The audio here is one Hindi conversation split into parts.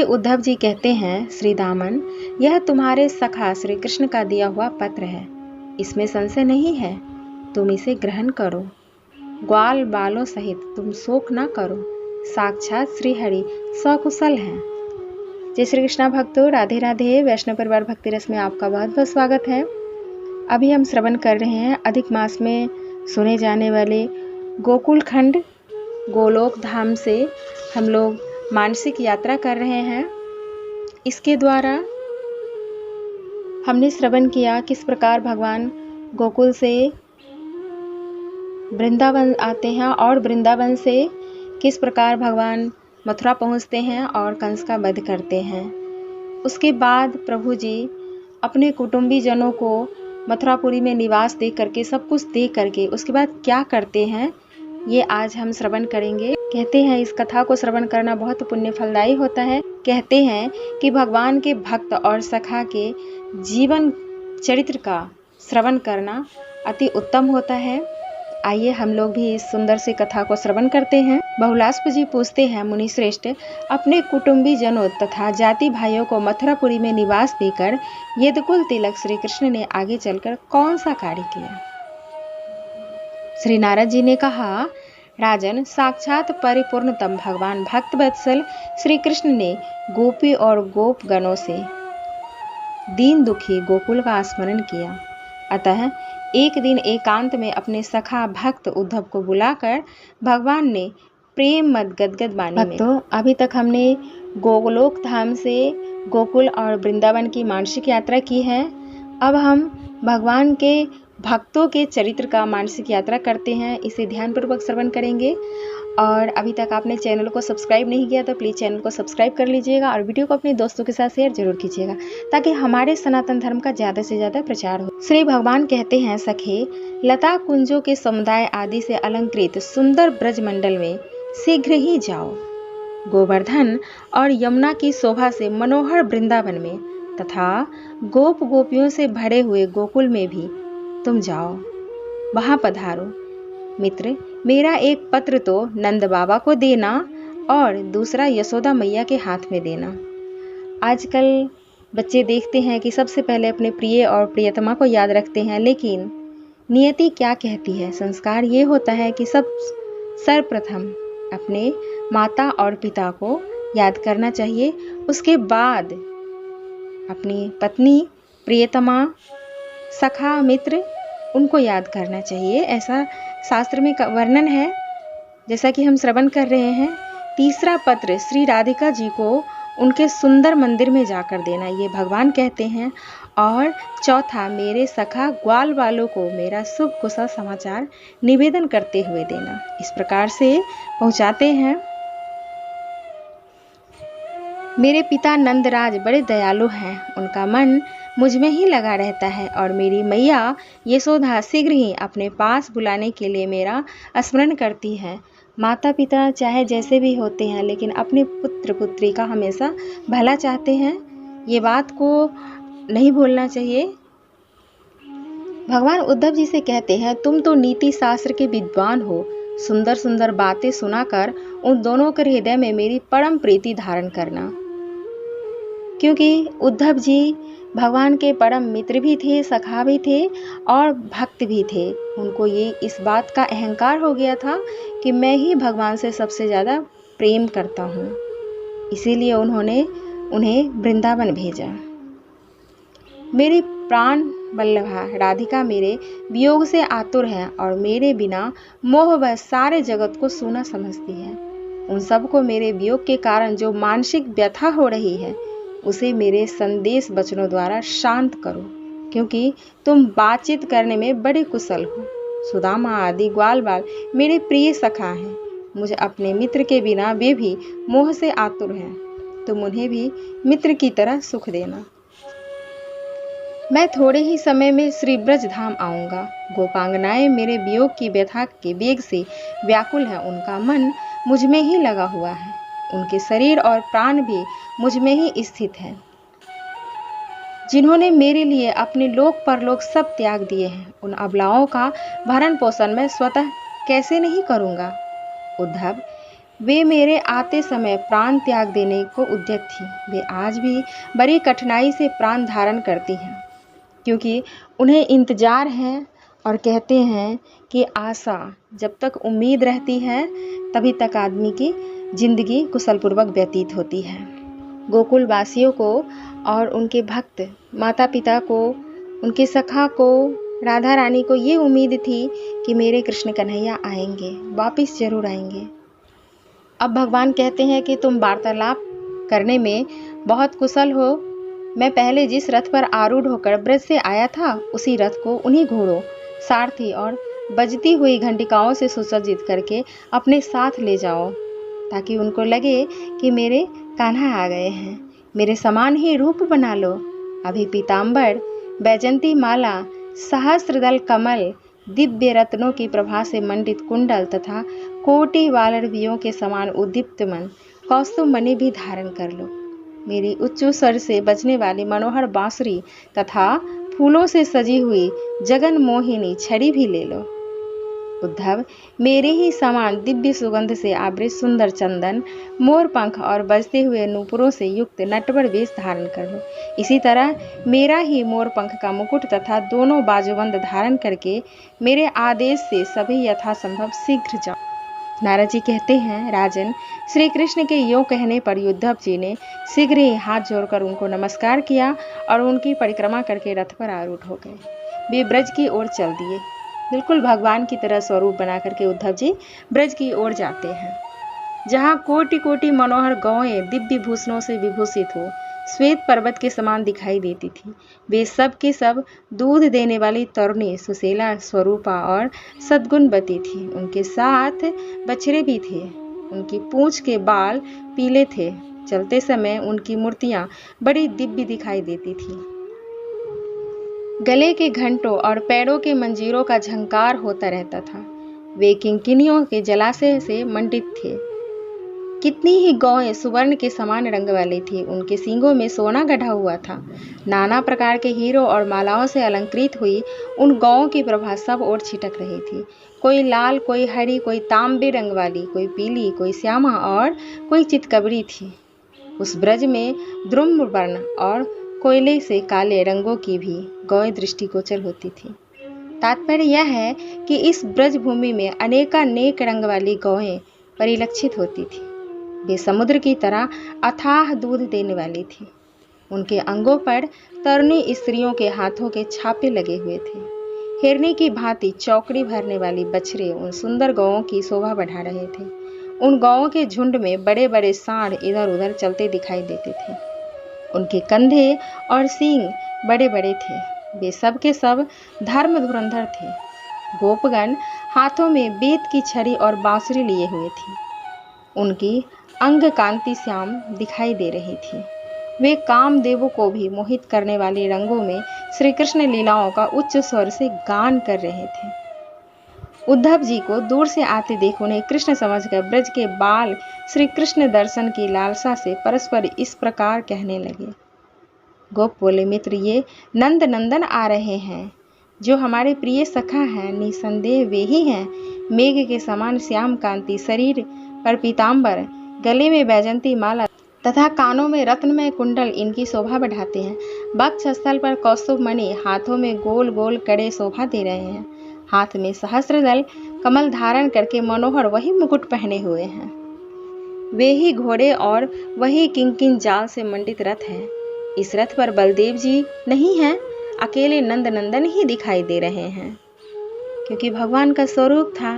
श्री उद्धव जी कहते हैं, श्री दामन, यह तुम्हारे सखा श्री कृष्ण का दिया हुआ पत्र है, इसमें संशय नहीं है, तुम इसे ग्रहण करो। ग्वाल बालों सहित तुम शोक न करो, साक्षात श्री हरि सकुशल हैं। जय श्री कृष्णा भक्तों, राधे राधे। वैष्णव परिवार भक्ति रस में आपका बहुत बहुत स्वागत है। अभी हम श्रवण कर रहे हैं अधिक मास में सुने जाने वाले गोकुल खंड गोलोक धाम से हम लोग मानसिक यात्रा कर रहे हैं। इसके द्वारा हमने श्रवण किया किस प्रकार भगवान गोकुल से वृंदावन आते हैं और वृंदावन से किस प्रकार भगवान मथुरा पहुंचते हैं और कंस का वध करते हैं। उसके बाद प्रभु जी अपने कुटुंबी जनों को मथुरापुरी में निवास दे करके, सब कुछ दे करके, उसके बाद क्या करते हैं, ये आज हम श्रवण करेंगे। कहते हैं इस कथा को श्रवण करना बहुत पुण्य फलदायी होता है। कहते हैं कि भगवान के भक्त और सखा के जीवन चरित्र का श्रवण करना अति उत्तम होता है। आइए हम लोग भी इस सुंदर सी कथा को श्रवण करते हैं। बहुलास्प जी पूछते हैं, मुनि श्रेष्ठ, अपने कुटुंबी जनों तथा जाति भाइयों को मथुरापुरी में निवास देकर यदुकुल तिलक श्री कृष्ण ने आगे चलकर कौन सा कार्य किया। श्री नारद जी ने कहा, राजन, साक्षात परिपूर्णतम भगवान भक्त वत्सल श्री कृष्ण ने गोपी और गोप गणों से दीन दुखी गोकुल का स्मरण किया। अतः एक दिन एकांत में अपने सखा भक्त उद्धव को बुलाकर भगवान ने प्रेम मद गदगद वाणी में। तो अभी तक हमने गोलोक धाम से गोकुल और वृंदावन की मानसिक यात्रा की है। अब हम भगवान के भक्तों के चरित्र का मानसिक यात्रा करते हैं। इसे ध्यानपूर्वक श्रवण करेंगे। और अभी तक आपने चैनल को सब्सक्राइब नहीं किया तो प्लीज़ चैनल को सब्सक्राइब कर लीजिएगा और वीडियो को अपने दोस्तों के साथ शेयर जरूर कीजिएगा ताकि हमारे सनातन धर्म का ज़्यादा से ज़्यादा प्रचार हो। श्री भगवान कहते हैं, सखे, लता कुंजों के समुदाय आदि से अलंकृत सुंदर ब्रज मंडल में शीघ्र ही जाओ। गोवर्धन और यमुना की शोभा से मनोहर वृंदावन में तथा गोप गोपियों से भरे हुए गोकुल में भी तुम जाओ, वहाँ पधारो। मित्र, मेरा एक पत्र तो नंद बाबा को देना और दूसरा यशोदा मैया के हाथ में देना। आजकल बच्चे देखते हैं कि सबसे पहले अपने प्रिय और प्रियतमा को याद रखते हैं, लेकिन नियति क्या कहती है, संस्कार ये होता है कि सर्वप्रथम अपने माता और पिता को याद करना चाहिए, उसके बाद अपनी पत्नी, प्रियतमा, सखा, मित्र, उनको याद करना चाहिए। ऐसा शास्त्र में वर्णन है, जैसा कि हम श्रवण कर रहे हैं। तीसरा पत्र श्री राधिका जी को उनके सुंदर मंदिर में जाकर देना, ये भगवान कहते हैं। और चौथा, मेरे सखा ग्वाल वालों को मेरा शुभ कुशल समाचार निवेदन करते हुए देना। इस प्रकार से पहुंचाते हैं। मेरे पिता नंदराज बड़े दयालु हैं, उनका मन मुझ में ही लगा रहता है और मेरी मैया यशोदा शीघ्र ही अपने पास बुलाने के लिए मेरा स्मरण करती है। माता पिता चाहे जैसे भी होते हैं, लेकिन अपने पुत्र पुत्री का हमेशा भला चाहते हैं। ये बात को नहीं भूलना चाहिए। भगवान उद्धव जी से कहते हैं, तुम तो नीति शास्त्र के विद्वान हो, सुंदर सुंदर बातें सुनाकर उन दोनों के हृदय में मेरी परम प्रीति धारण करना। क्योंकि उद्धव जी भगवान के परम मित्र भी थे, सखा भी थे और भक्त भी थे। उनको ये इस बात का अहंकार हो गया था कि मैं ही भगवान से सबसे ज़्यादा प्रेम करता हूँ, इसीलिए उन्होंने उन्हें वृंदावन भेजा। मेरी प्राण वल्लभा राधिका मेरे वियोग से आतुर है और मेरे बिना मोहवश सारे जगत को सूना समझती है। उन सबको मेरे वियोग के कारण जो मानसिक व्यथा हो रही है, उसे मेरे संदेश वचनों द्वारा शांत करो, क्योंकि तुम बातचीत करने में बड़े कुशल हो। सुदामा आदि ग्वाल बाल मेरे प्रिय सखा हैं, मुझे अपने मित्र के बिना वे भी मोह से आतुर हैं। तुम उन्हें भी मित्र की तरह सुख देना। मैं थोड़े ही समय में श्री ब्रज धाम आऊँगा। गोपांगनाएं मेरे वियोग की व्यथा के वेग से व्याकुल हैं, उनका मन मुझ में ही लगा हुआ है, उनके शरीर और प्राण भी मुझ में ही स्थित है। जिन्होंने मेरे लिए अपने लोक परलोक सब त्याग दिए हैं, उन अबलाओं का भरण पोषण मैं स्वतः कैसे नहीं करूँगा। उद्धव, वे मेरे आते समय प्राण त्याग देने को उद्यत थी। वे आज भी बड़ी कठिनाई से प्राण धारण करती हैं, क्योंकि उन्हें इंतजार है और कहते हैं कि आशा, जब तक उम्मीद रहती है तभी तक आदमी की जिंदगी कुशलपूर्वक व्यतीत होती है। गोकुल वासियों को और उनके भक्त माता पिता को, उनके सखा को, राधा रानी को ये उम्मीद थी कि मेरे कृष्ण कन्हैया आएंगे, वापस जरूर आएंगे। अब भगवान कहते हैं कि तुम वार्तालाप करने में बहुत कुशल हो। मैं पहले जिस रथ पर आरूढ़ होकर ब्रज से आया था, उसी रथ को उन्हीं घोड़ों, सारथी और बजती हुई घंटिकाओं से सुसज्जित करके अपने साथ ले जाओ, ताकि उनको लगे कि मेरे कान्हा आ गए हैं। मेरे समान ही रूप बना लो। अभी पीताम्बर, बैजंती माला, सहस्त्रदल कमल, दिव्य रत्नों की प्रभा से मंडित कुंडल तथा कोटि वालरवियों के समान उद्दीप्तमन कौस्तुभ मणि भी धारण कर लो। मेरी उच्च स्वर से बजने वाली मनोहर बांसुरी तथा फूलों से सजी हुई जगन मोहिनी छड़ी भी ले लो। उद्धव, मेरे ही समान दिव्य सुगंध से आवृत सुंदर चंदन, मोर पंख और बजते हुए नूपुरों से युक्त नटवर वेश धारण कर लो। इसी तरह मेरा ही मोर पंख का मुकुट तथा दोनों बाजूबंद धारण करके मेरे आदेश से सभी यथासंभव शीघ्र जाओ। नारद जी कहते हैं, राजन, श्री कृष्ण के यों कहने पर उद्धव जी ने शीघ्र ही हाथ जोड़कर उनको नमस्कार किया और उनकी परिक्रमा करके रथ पर आरूढ़ हो गए। वे ब्रज की ओर चल दिए। बिल्कुल भगवान की तरह स्वरूप बना करके उद्धव जी ब्रज की ओर जाते हैं, जहाँ कोटि कोटि मनोहर गौएं दिव्य भूषणों से विभूषित हो श्वेत पर्वत के समान दिखाई देती थी। वे सब के सब दूध देने वाली तरुणी, सुशीला स्वरूपा और सद्गुणवती थी। उनके साथ बछड़े भी थे। उनकी पूंछ के बाल पीले थे। चलते समय उनकी मूर्तियां बड़ी दिव्य दिखाई देती थी। गले के घंटों और पैरों के मंजीरों का झंकार होता रहता था। वे किंकिनियों के जलाशय से मंडित थे। कितनी ही गौएं सुवर्ण के समान रंग वाली थी। उनके सींगों में सोना गढ़ा हुआ था। नाना प्रकार के हीरों और मालाओं से अलंकृत हुई उन गौओं की प्रभा सब ओर छिटक रही थी। कोई लाल, कोई हरी, कोई तांबे रंग वाली, कोई पीली, कोई श्यामा और कोई चितकबरी थी। उस ब्रज में धूम्र वर्ण और कोयले से काले रंगों की भी गौएं दृष्टिगोचर होती थी। तात्पर्य यह है कि इस ब्रज भूमि में अनेकानेक रंग वाली गौएं परिलक्षित होती थी। वे समुद्र की तरह अथाह दूध देने वाली थी। उनके अंगों पर तरुणी स्त्रियों के हाथों के छापे लगे हुए थे। हिरनी की भांति चौकड़ी भरने वाली बछड़े उन सुंदर गौओं की शोभा बढ़ा रहे थे। उन गौओं के झुंड में बड़े बड़े सांड इधर उधर चलते दिखाई देते थे। उनके कंधे और सींग बड़े बड़े थे। वे सब के सब धर्म धुरंधर थे। गोपगण हाथों में बेत की छड़ी और बांसुरी लिए हुए थी। उनकी अंग कांति श्याम दिखाई दे रही थी। वे कामदेवों को भी मोहित करने वाले रंगों में श्री कृष्ण लीलाओं का उच्च स्वर से गान कर रहे थे। उद्धव जी को दूर से आते देख उन्हें कृष्ण समझकर ब्रज के बाल श्री कृष्ण दर्शन की लालसा से परस्पर इस प्रकार कहने लगे। गोप बोले, मित्र, ये नंद नंदन आ रहे हैं, जो हमारे प्रिय सखा हैं। निसंदेह वे ही हैं। मेघ के समान श्याम कांति, शरीर पर पीताम्बर, गले में बैजंती माला तथा कानों में रत्नमय कुंडल इनकी शोभा बढ़ाते हैं। वक्ष स्थल पर कौस्तुभ मणि, हाथों में गोल गोल कड़े शोभा दे रहे हैं। हाथ में सहस्त्रदल कमल धारण करके मनोहर वही मुकुट पहने हुए हैं। वे ही घोड़े और वही किंकिन जाल से मंडित रथ है। इस रथ पर बलदेव जी नहीं हैं, अकेले नंद नंदन ही दिखाई दे रहे हैं, क्योंकि भगवान का स्वरूप था।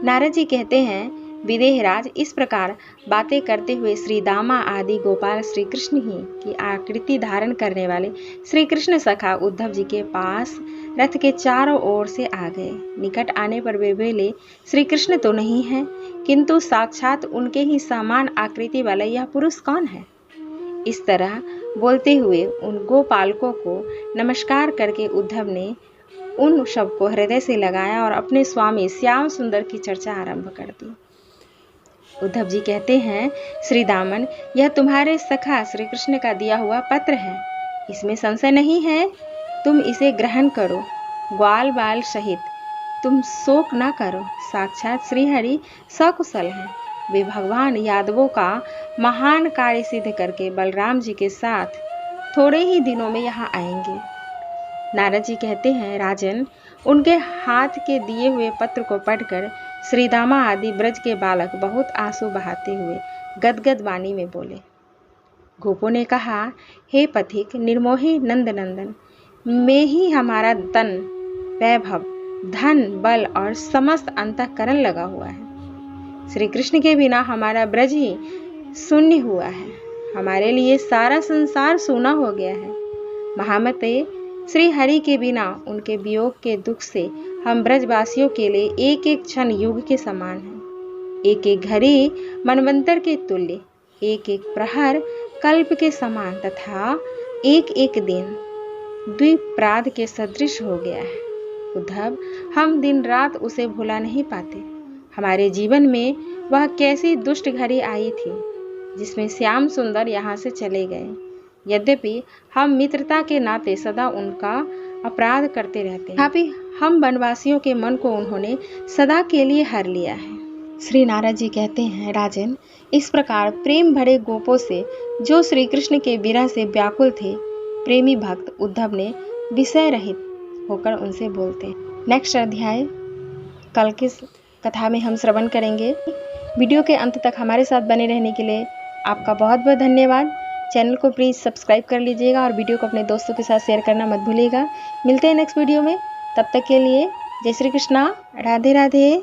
नारद जी कहते हैं, विदेहराज, इस प्रकार बातें करते हुए श्री दामा आदि गोपाल श्री कृष्ण ही की आकृति धारण करने वाले श्री कृष्ण सखा उद्धव जी के पास रथ के चारों ओर से आ गए। निकट आने पर वे बोले, श्री कृष्ण तो नहीं है, किंतु साक्षात उनके ही समान आकृति वाला यह पुरुष कौन है? इस तरह बोलते हुए उन गोपालकों को नमस्कार करके उद्धव ने उन शब्द को हृदय से लगाया और अपने स्वामी श्याम सुंदर की चर्चा आरंभ कर दी। उद्धव जी कहते हैं, श्री दामन, यह तुम्हारे सखा श्री कृष्ण का दिया हुआ पत्र है। इसमें संशय नहीं है, तुम इसे ग्रहण करो। ग्वाल बाल सहित तुम शोक न करो। साक्षात श्रीहरि सकुशल हैं। वे भगवान यादवों का महान कार्य सिद्ध करके बलराम जी के साथ थोड़े ही दिनों में यहाँ आएंगे। नारद जी कहते हैं, राजन, उनके हाथ के दिए हुए पत्र को पढ़कर श्रीदामा आदि ब्रज के बालक बहुत आंसू बहाते हुए गदगद वाणी में बोले। गोपों ने कहा, हे पथिक निर्मोही नंद नंदन, में ही हमारा तन, वैभव, धन, बल और समस्त अंतःकरण लगा हुआ है। श्री कृष्ण के बिना हमारा ब्रज ही शून्य हुआ है। हमारे लिए सारा संसार सूना हो गया है। महामते, श्री हरि के बिना उनके वियोग के दुख से हम ब्रजवासियों के लिए एक एक क्षण युग के समान है। एक एक घड़ी मनवंतर के तुल्य, एक एक प्रहर कल्प के समान तथा एक एक दिन द्विप्राद के सदृश हो गया है। उद्धव, हम दिन रात उसे भुला नहीं पाते। हमारे जीवन में वह कैसी दुष्ट घड़ी आई थी जिसमें श्याम सुंदर यहाँ से चले गए। यद्यपि हम मित्रता के नाते सदा उनका अपराध करते रहते हैं, तथापि हम वनवासियों के मन को उन्होंने सदा के लिए हर लिया है। श्री नारद जी कहते हैं, राजन, इस प्रकार प्रेम भरे गोपों से जो श्री कृष्ण के विरह से व्याकुल थे, प्रेमी भक्त उद्धव ने विषय रहित होकर उनसे बोलते हैं। नेक्स्ट अध्याय कल की कथा में हम श्रवण करेंगे। वीडियो के अंत तक हमारे साथ बने रहने के लिए आपका बहुत बहुत धन्यवाद। चैनल को प्लीज़ सब्सक्राइब कर लीजिएगा और वीडियो को अपने दोस्तों के साथ शेयर करना मत भूलिएगा। मिलते हैं नेक्स्ट वीडियो में, तब तक के लिए जय श्री कृष्णा, राधे राधे।